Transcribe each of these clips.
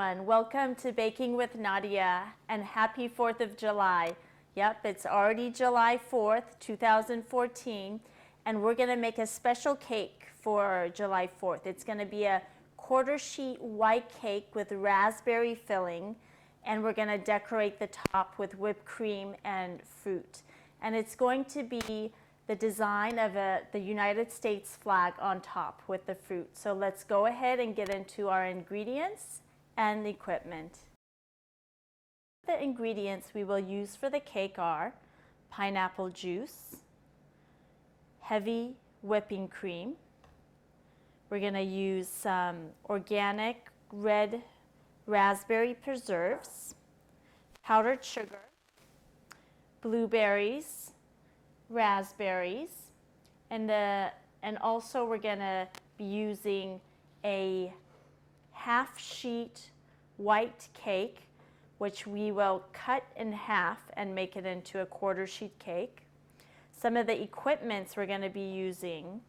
everyone. Welcome to Baking with Nadia and happy 4th of July. Yep, it's already July 4th, 2014, and we're going to make a special cake for July 4th. It's going to be a quarter sheet white cake with raspberry filling, and we're going to decorate the top with whipped cream and fruit. And it's going to be the design of the United States flag on top with the fruit. So let's go ahead and get into our ingredients and the equipment. The ingredients we will use for the cake are pineapple juice, heavy whipping cream. We're going to use some organic red raspberry preserves, powdered sugar, blueberries, raspberries, and also we're going to be using a half sheet white cake, which we will cut in half and make it into a quarter sheet cake. Some of the equipments we're going to be using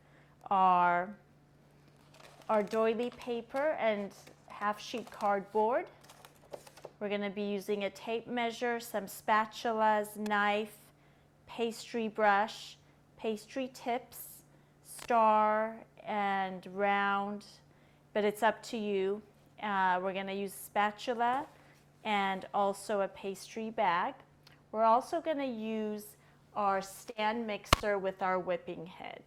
are our doily paper and half sheet cardboard. We're going to be using a tape measure, some spatulas, knife, pastry brush, pastry tips, star and round, but it's up to you. We're going to use spatula and also a pastry bag. We're also going to use our stand mixer with our whipping head.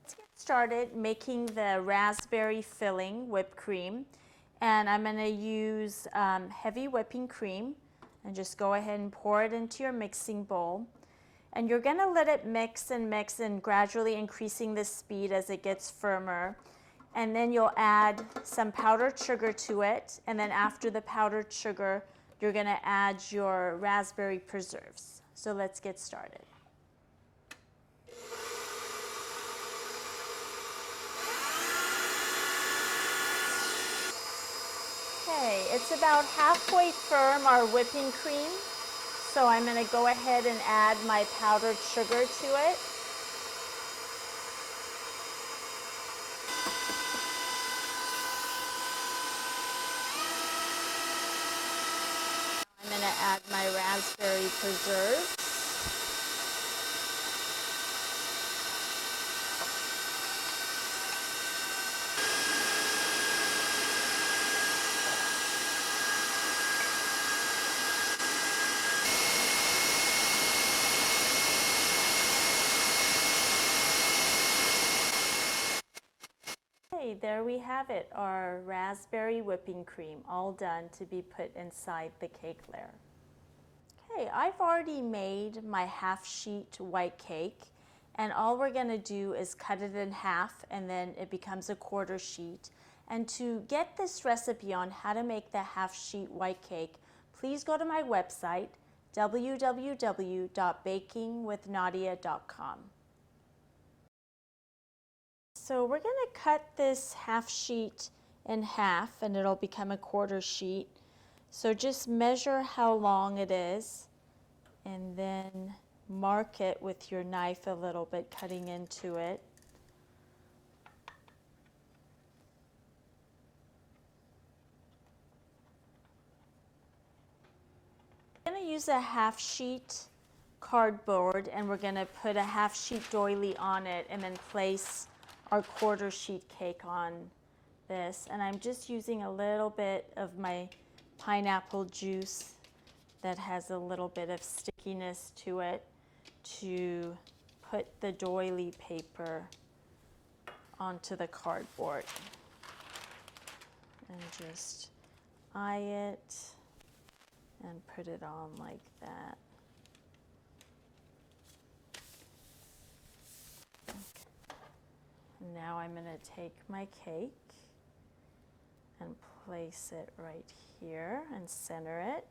Let's get started making the raspberry filling whipped cream, and I'm going to use heavy whipping cream. And just go ahead and pour it into your mixing bowl. And you're going to let it mix and gradually increasing the speed as it gets firmer. And then you'll add some powdered sugar to it. And then after the powdered sugar, you're going to add your raspberry preserves. So let's get started. Okay, it's about halfway firm, our whipping cream, so I'm going to go ahead and add my powdered sugar to it. I'm going to add my raspberry preserves. There we have it, our raspberry whipping cream, all done to be put inside the cake layer. Okay, I've already made my half sheet white cake, and all we're going to do is cut it in half, and then it becomes a quarter sheet. And to get this recipe on how to make the half sheet white cake, please go to my website, www.bakingwithnadia.com. So we're going to cut this half sheet in half, and it'll become a quarter sheet. So just measure how long it is and then mark it with your knife a little bit, cutting into it. I'm going to use a half sheet cardboard, and we're going to put a half sheet doily on it and then place our quarter sheet cake on this. And I'm just using a little bit of my pineapple juice that has a little bit of stickiness to it to put the doily paper onto the cardboard. And just eye it and put it on like that. Now I'm going to take my cake and place it right here and center it.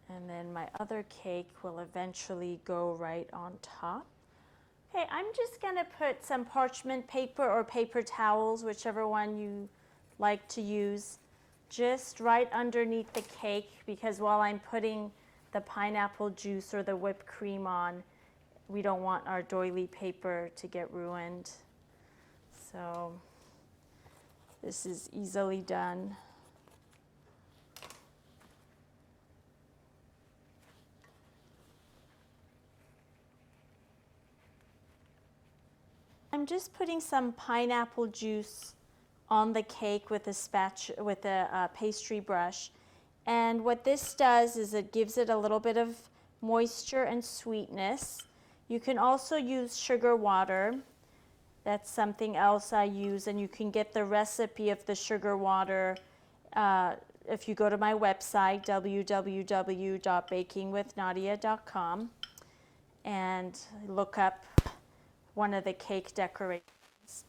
And then my other cake will eventually go right on top. Okay, I'm just going to put some parchment paper or paper towels, whichever one you like to use, just right underneath the cake, because while I'm putting the pineapple juice or the whipped cream on, we don't want our doily paper to get ruined. So This is easily done. I'm just putting some pineapple juice on the cake with a pastry brush. And what this does is it gives it a little bit of moisture and sweetness. You can also use sugar water. That's something else I use, and you can get the recipe of the sugar water if you go to my website, www.bakingwithnadia.com, and look up one of the cake decorations.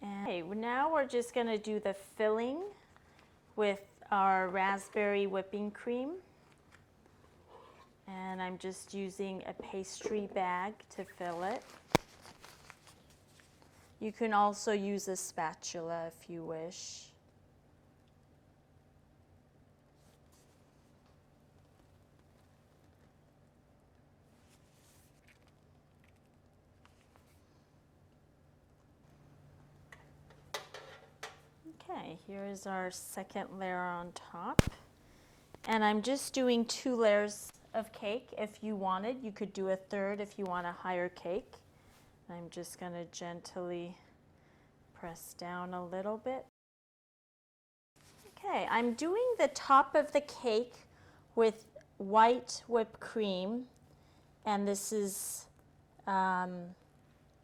And okay, now we're just going to do the filling with our raspberry whipping cream. And I'm just using a pastry bag to fill it. You can also use a spatula if you wish. Okay, here is our second layer on top. And I'm just doing 2 layers of cake. If you wanted, you could do a third if you want a higher cake. I'm just going to gently press down a little bit. Okay, I'm doing the top of the cake with white whipped cream, and this is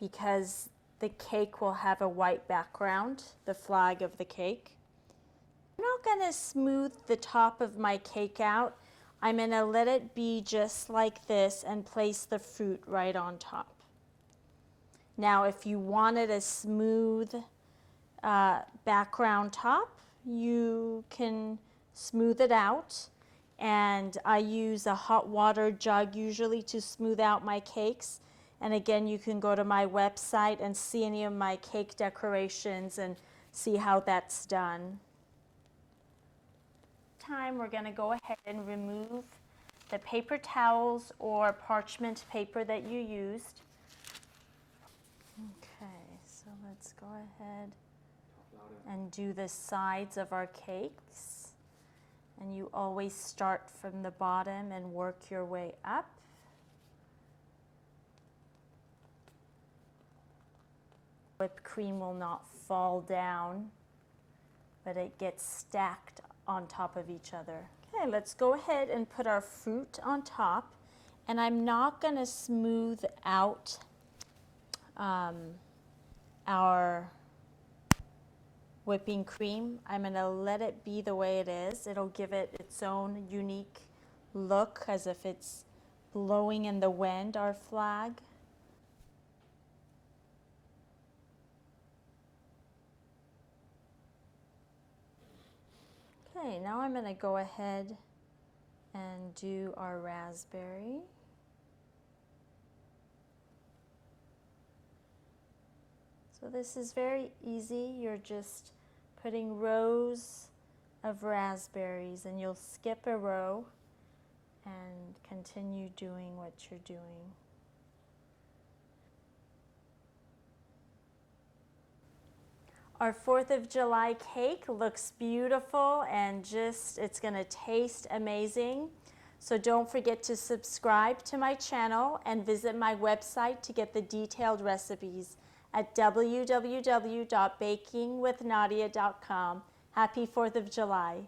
because the cake will have a white background, the flag of the cake. I'm not going to smooth the top of my cake out. I'm going to let it be just like this and place the fruit right on top. Now, if you wanted a smooth background top, you can smooth it out. And I use a hot water jug usually to smooth out my cakes. And again, you can go to my website and see any of my cake decorations and see how that's done. We're going to go ahead and remove the paper towels or parchment paper that you used. Okay, so let's go ahead and do the sides of our cakes. And you always start from the bottom and work your way up. Whipped cream will not fall down, but it gets stacked on top of each other. Okay, let's go ahead and put our fruit on top. And I'm not going to smooth out our whipping cream. I'm going to let it be the way it is. It'll give it its own unique look, as if it's blowing in the wind, our flag. Okay, now I'm going to go ahead and do our raspberry. So this is very easy. You're just putting rows of raspberries, and you'll skip a row and continue doing what you're doing. Our 4th of July cake looks beautiful, and it's going to taste amazing. So don't forget to subscribe to my channel and visit my website to get the detailed recipes at www.bakingwithnadia.com. Happy 4th of July.